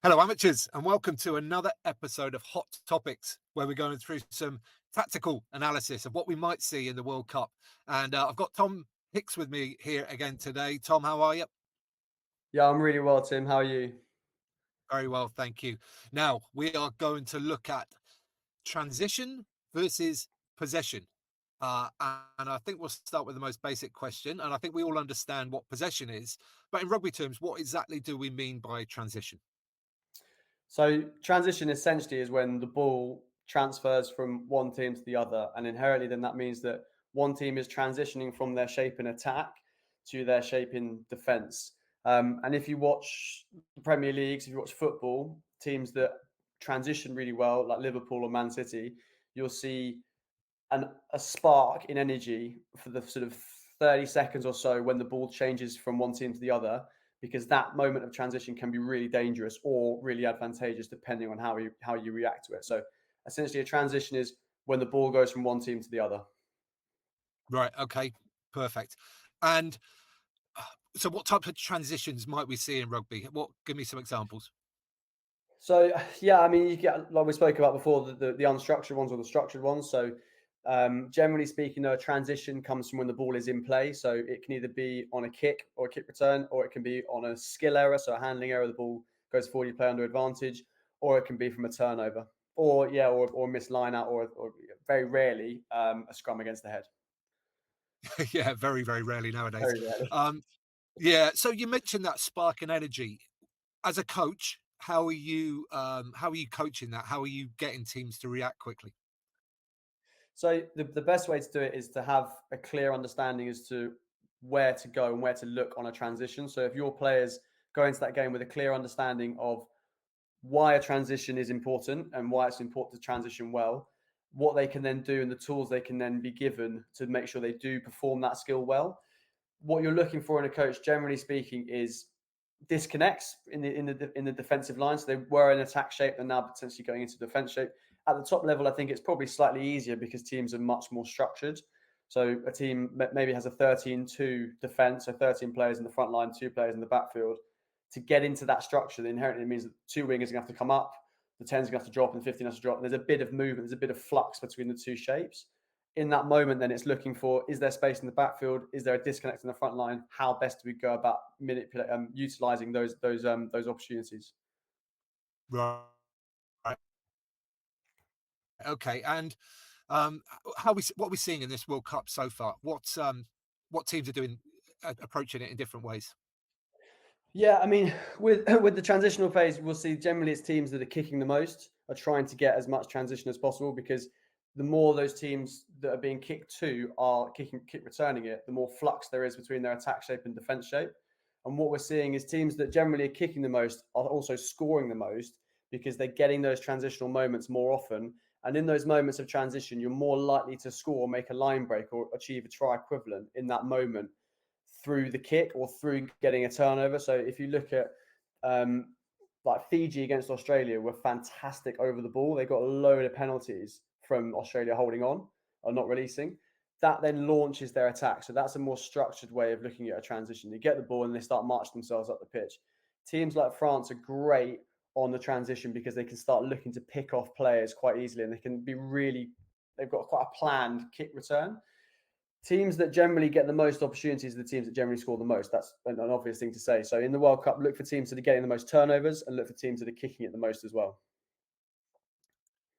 Hello, amateurs, and welcome to another episode of Hot Topics, where we're going through some tactical analysis of what we might see in the World Cup. And I've got Tom Hicks with me here again today. Tom, how are you? Yeah, I'm really well, Tim. How are you? Very well, thank you. Now, we are going to look at transition versus possession. And I think we'll start with the most basic question. And I think we all understand what possession is. But in rugby terms, what exactly do we mean by transition? So, transition essentially is when the ball transfers from one team to the other. And inherently, then that means that one team is transitioning from their shape in attack to their shape in defense. And if you watch the Premier Leagues, if you watch football, teams that transition really well, like Liverpool or Man City, you'll see a spark in energy for the sort of 30 seconds or so when the ball changes from one team to the other, because that moment of transition can be really dangerous or really advantageous depending on how you react to it. So essentially, a transition is when the ball goes from one team to the other. Right. Okay. Perfect. And so what type of transitions might we see in rugby? Give me some examples. So yeah, I mean, you get, like we spoke about before, the unstructured ones or the structured ones. So generally speaking, though, a transition comes from when the ball is in play. So it can either be on a kick or a kick return, or it can be on a skill error, so a handling error, the ball goes forward, you play under advantage, or it can be from a turnover, or a missed line out, or very rarely a scrum against the head. Yeah, very, very rarely nowadays. Very rarely. Um, yeah. So you mentioned that spark and energy. As a coach, how are you coaching that? How are you getting teams to react quickly? So the best way to do it is to have a clear understanding as to where to go and where to look on a transition. So if your players go into that game with a clear understanding of why a transition is important and why it's important to transition well, what they can then do and the tools they can then be given to make sure they do perform that skill well. What you're looking for in a coach, generally speaking, is disconnects in the defensive line. So they were in attack shape, and now potentially going into defense shape. At the top level, I think it's probably slightly easier because teams are much more structured. So a team maybe has a 13-2 defense, so 13 players in the front line, 2 players in the backfield. To get into that structure, that inherently means that 2 wingers are going to have to come up, the 10's going to have to drop, and the 15 has to drop. And there's a bit of movement, there's a bit of flux between the two shapes. In that moment, then it's looking for, is there space in the backfield? Is there a disconnect in the front line? How best do we go about utilizing those opportunities? Right. Okay. And how we what we're seeing in this World Cup so far? What teams are doing approaching it in different ways? Yeah, I mean, with with the transitional phase, we'll see generally it's teams that are kicking the most are trying to get as much transition as possible, because the more those teams that are being kicked to are kick returning it, the more flux there is between their attack shape and defense shape. And what we're seeing is teams that generally are kicking the most are also scoring the most because they're getting those transitional moments more often. And in those moments of transition, you're more likely to score, make a line break, or achieve a try equivalent in that moment through the kick or through getting a turnover. So if you look at um, like Fiji against Australia, were fantastic over the ball. They got a load of penalties from Australia holding on or not releasing. That then launches their attack. So that's a more structured way of looking at a transition. They get the ball and they start marching themselves up the pitch. Teams like France are great on the transition because they can start looking to pick off players quite easily, and they can be really, they've got quite a planned kick return. Teams that generally get the most opportunities are the teams that generally score the most. That's an obvious thing to say. So in the World Cup, look for teams that are getting the most turnovers and look for teams that are kicking it the most as well.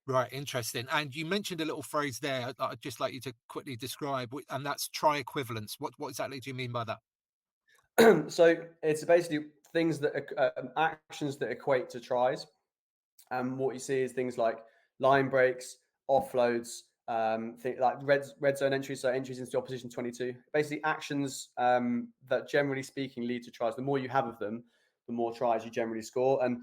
Right, interesting. And you mentioned a little phrase there that I'd just like you to quickly describe, and that's try equivalence. What exactly do you mean by that? So it's basically things that actions that equate to tries. And what you see is things like line breaks, offloads, like red zone entries, so entries into opposition 22. Basically, actions that generally speaking lead to tries. The more you have of them, the more tries you generally score. And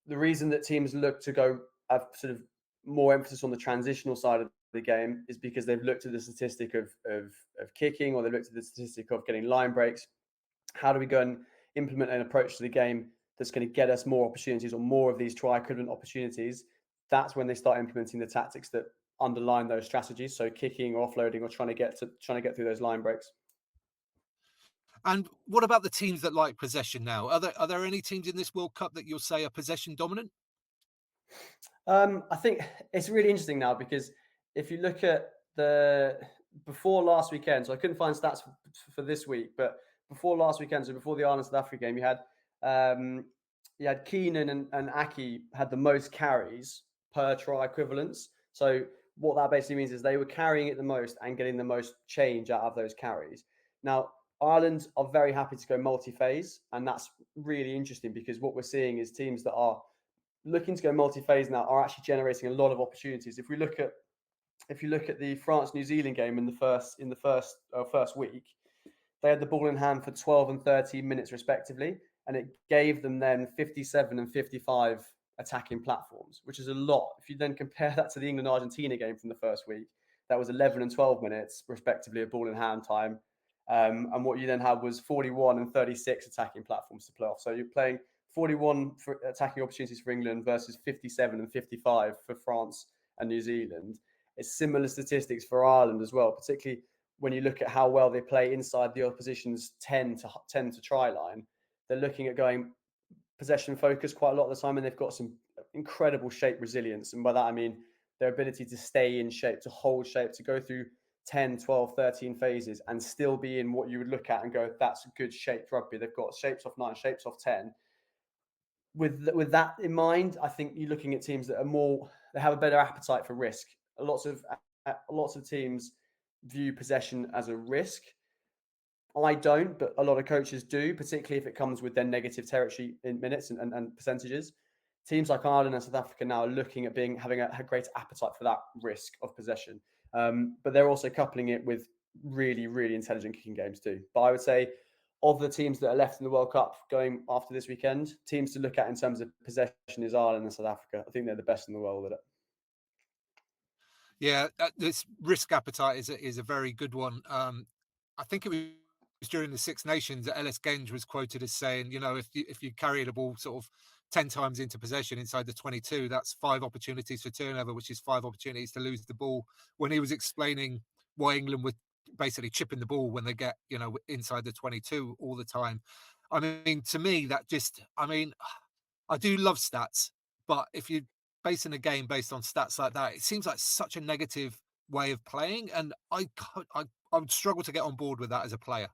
the reason that teams look to go have sort of more emphasis on the transitional side of the game is because they've looked at the statistic of kicking, or they've looked at the statistic of getting line breaks. How do we go and implement an approach to the game that's going to get us more opportunities or more of these try equivalent opportunities? That's when they start implementing the tactics that underline those strategies. So kicking or offloading or trying to get through those line breaks. And what about the teams that like possession now? Are there any teams in this World Cup that you'll say are possession dominant? I think it's really interesting now because if you look at the before last weekend, so I couldn't find stats for this week, but before last weekend, so before the Ireland South Africa game, um, you had Keenan and Aki had the most carries per try equivalence. So what that basically means is they were carrying it the most and getting the most change out of those carries. Now Ireland are very happy to go multi-phase, and that's really interesting because what we're seeing is teams that are looking to go multi-phase now are actually generating a lot of opportunities. If you look at the France New Zealand game in the first week, they had the ball in hand for 12 and 13 minutes respectively, and it gave them then 57 and 55 attacking platforms, which is a lot. If you then compare that to the England Argentina game from the first week, that was 11 and 12 minutes respectively of ball in hand time. And what you then had was 41 and 36 attacking platforms to play off. So you're playing 41 for attacking opportunities for England versus 57 and 55 for France and New Zealand. It's similar statistics for Ireland as well, particularly when you look at how well they play inside the opposition's 10 to try line. They're looking at going possession focused quite a lot of the time, and they've got some incredible shape resilience. And by that, I mean their ability to stay in shape, to hold shape, to go through 10, 12, 13 phases and still be in what you would look at and go, that's a good shaped rugby. They've got shapes off 9, shapes off 10. With that in mind, I think you're looking at teams that are more, they have a better appetite for risk. Lots of teams view possession as a risk. I don't, but a lot of coaches do, particularly if it comes with their negative territory in minutes and percentages. Teams like Ireland and South Africa now are looking at having a greater appetite for that risk of possession. But they're also coupling it with really, really intelligent kicking games too. But I would say of the teams that are left in the World Cup going after this weekend, teams to look at in terms of possession is Ireland and South Africa. I think they're the best in the world at it. Yeah, this risk appetite is a very good one. I think it was during the Six Nations that Ellis Genge was quoted as saying, if you carry the ball sort of 10 times into possession inside the 22, that's 5 opportunities for turnover, which is 5 opportunities to lose the ball. When he was explaining why England were basically chipping the ball when they get inside the 22 all the time. I mean, to me, I do love stats, but if you're basing a game based on stats like that, it seems like such a negative way of playing, and I would struggle to get on board with that as a player.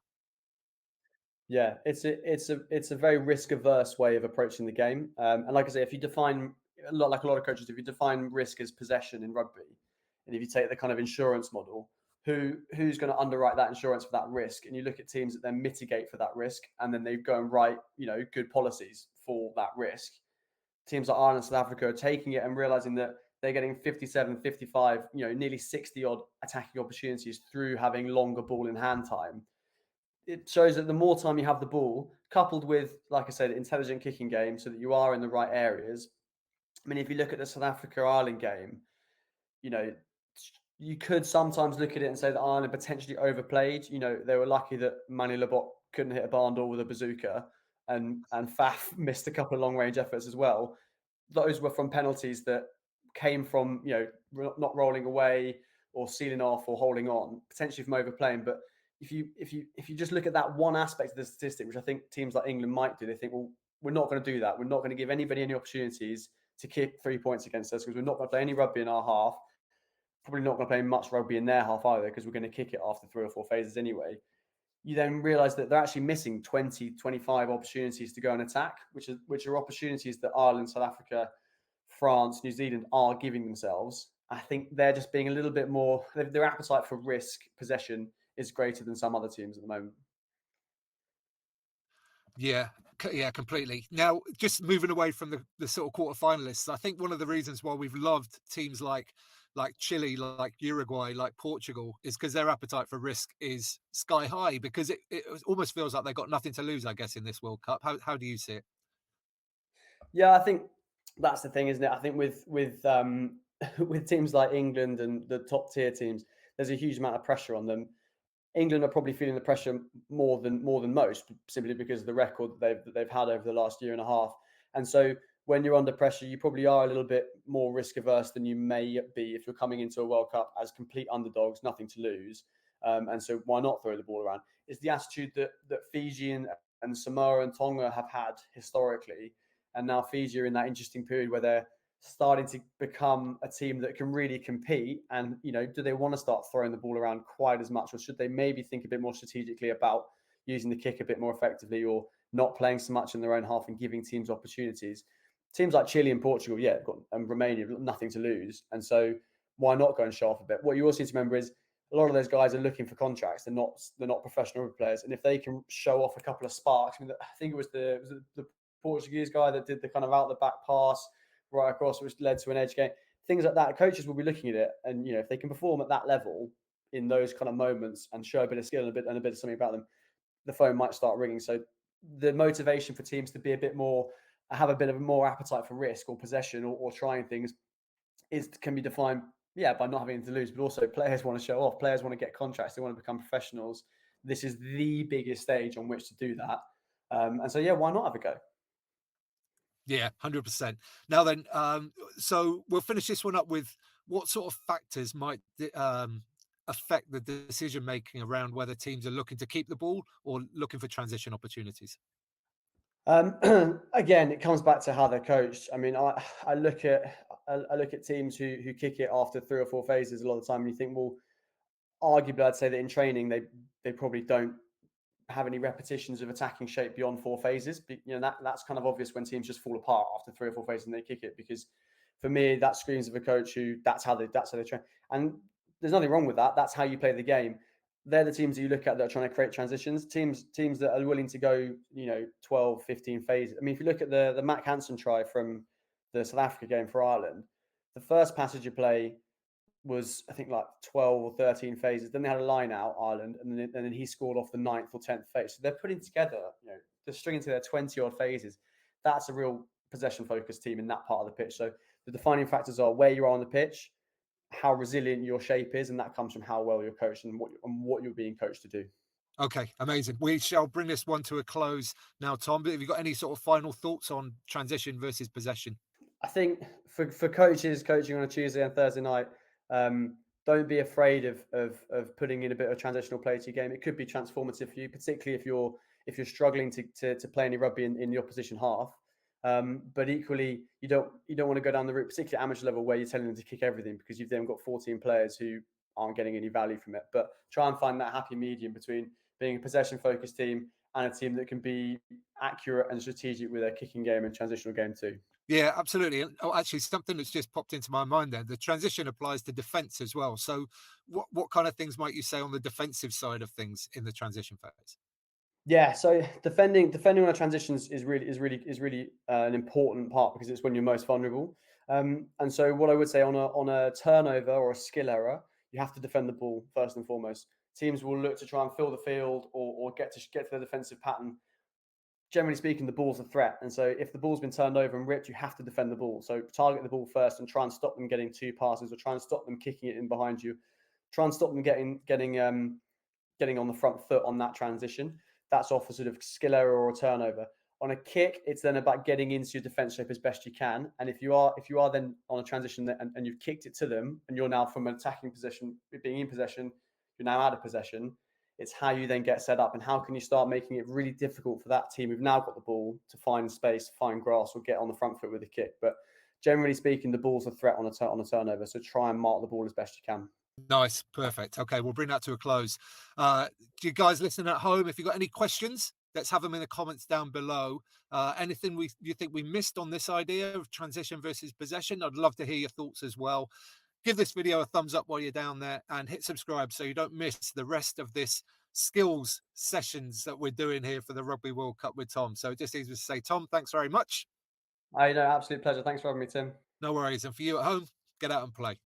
Yeah, it's a very risk averse way of approaching the game. And like I say, if you define like a lot of coaches, if you define risk as possession in rugby, and if you take the kind of insurance model, who's going to underwrite that insurance for that risk? And you look at teams that then mitigate for that risk, and then they go and write good policies for that risk. Teams like Ireland and South Africa are taking it and realizing that they're getting 57, 55, nearly 60 odd attacking opportunities through having longer ball in hand time. It shows that the more time you have the ball, coupled with, like I said, intelligent kicking game, so that you are in the right areas. I mean, if you look at the South Africa Ireland game, you know, you could sometimes look at it and say that Ireland potentially overplayed. They were lucky that Manu Labot couldn't hit a barn door with a bazooka, and Faf missed a couple of long range efforts as well. Those were from penalties that came from not rolling away or sealing off or holding on, potentially from overplaying. But if you just look at that one aspect of the statistic, which I think teams like England might do, they think, well, we're not going to do that. We're not going to give anybody any opportunities to kick 3 points against us because we're not going to play any rugby in our half. Probably not going to play much rugby in their half either because we're going to kick it after 3 or 4 phases anyway. You then realize that they're actually missing 20, 25 opportunities to go and attack, which are opportunities that Ireland, South Africa, France, New Zealand are giving themselves. I think they're just being a little bit more, their appetite for risk possession is greater than some other teams at the moment. Yeah, yeah, completely. Now, just moving away from the sort of quarterfinalists, I think one of the reasons why we've loved teams like Chile, like Uruguay, like Portugal, is because their appetite for risk is sky high. Because it almost feels like they've got nothing to lose, I guess, in this World Cup. How do you see it? Yeah, I think that's the thing, isn't it? I think with with teams like England and the top tier teams, there's a huge amount of pressure on them. England are probably feeling the pressure more than most, simply because of the record that they've had over the last year and a half. And so when you're under pressure, you probably are a little bit more risk averse than you may be if you're coming into a World Cup as complete underdogs, nothing to lose. and so why not throw the ball around? It's the attitude that Fiji and Samoa and Tonga have had historically, and now Fiji are in that interesting period where they're starting to become a team that can really compete. And do they want to start throwing the ball around quite as much, or should they maybe think a bit more strategically about using the kick a bit more effectively, or not playing so much in their own half and giving teams opportunities? Teams like Chile and Portugal, and Romania, nothing to lose, and so why not go and show off a bit? What you also need to remember is a lot of those guys are looking for contracts. They're not professional players, and if they can show off a couple of sparks, I think it was the Portuguese guy that did the kind of out the back pass right across, which led to an edge game. Things like that, coaches will be looking at it, and if they can perform at that level in those kind of moments and show a bit of skill and a bit of something about them, the phone might start ringing. So the motivation for teams to be a bit more, have a bit of more appetite for risk or possession or trying things can be defined, by not having to lose, but also players want to show off. Players want to get contracts. They want to become professionals. This is the biggest stage on which to do that. And so, why not have a go? Yeah, 100%. Now then, so we'll finish this one up with what sort of factors might affect the decision making around whether teams are looking to keep the ball or looking for transition opportunities. Again, it comes back to how they're coached. I mean, I look at teams who kick it after 3 or 4 phases a lot of the time, and you think, well, arguably, I'd say that in training they probably don't have any repetitions of attacking shape beyond 4 phases. But, that's kind of obvious when teams just fall apart after 3 or 4 phases and they kick it, because for me that screams of a coach who that's how they train. And there's nothing wrong with that. That's how you play the game. They're the teams that you look at that are trying to create transitions. Teams that are willing to go 12, 15 phases. I mean, if you look at the Mac Hansen try from the South Africa game for Ireland, the first passage of play was, I think, like 12 or 13 phases. Then they had a line out, Ireland, and then he scored off the 9th or 10th phase. So they're putting together, they're stringing together 20 odd phases. That's a real possession focused team in that part of the pitch. So the defining factors are where you are on the pitch, how resilient your shape is, and that comes from how well you're coached and what you're being coached to do. Okay, amazing. We shall bring this one to a close now, Tom. But have you got any sort of final thoughts on transition versus possession? I think for coaches coaching on a Tuesday and Thursday night, don't be afraid of putting in a bit of transitional play to your game. It could be transformative for you, particularly if you're struggling to play any rugby in the opposition half. But equally, you don't want to go down the route, particularly at amateur level, where you're telling them to kick everything, because you've then got 14 players who aren't getting any value from it. But try and find that happy medium between being a possession focused team and a team that can be accurate and strategic with their kicking game and transitional game too. Yeah, absolutely. And actually, something that's just popped into my mind there, the transition applies to defense as well. So what kind of things might you say on the defensive side of things in the transition phase? Yeah, so defending on a transitions is really an important part, because it's when you're most vulnerable. And so what I would say on a turnover or a skill error, you have to defend the ball first and foremost. Teams will look to try and fill the field or get to the defensive pattern. Generally speaking, the ball's a threat, and so if the ball's been turned over and ripped, you have to defend the ball. So target the ball first and try and stop them getting 2 passes, or try and stop them kicking it in behind you. Try and stop them getting on the front foot on that transition. That's off a sort of skill error or a turnover. On a kick, it's then about getting into your defense shape as best you can. And if you are then on a transition and you've kicked it to them, and you're now from an attacking position, being in possession, you're now out of possession. It's how you then get set up, and how can you start making it really difficult for that team who've now got the ball to find space, find grass, or get on the front foot with a kick. But generally speaking, the ball's a threat on a turnover. So try and mark the ball as best you can. Nice, perfect. Okay, we'll bring that to a close. Do you guys listening at home, if you've got any questions, let's have them in the comments down below. Anything you think we missed on this idea of transition versus possession, I'd love to hear your thoughts as well. Give this video a thumbs up while you're down there, and hit subscribe so you don't miss the rest of this skills sessions that we're doing here for the Rugby World Cup with Tom. So just easy to say, Tom, thanks very much. I know, absolute pleasure. Thanks for having me, Tim. No worries. And for you at home, get out and play.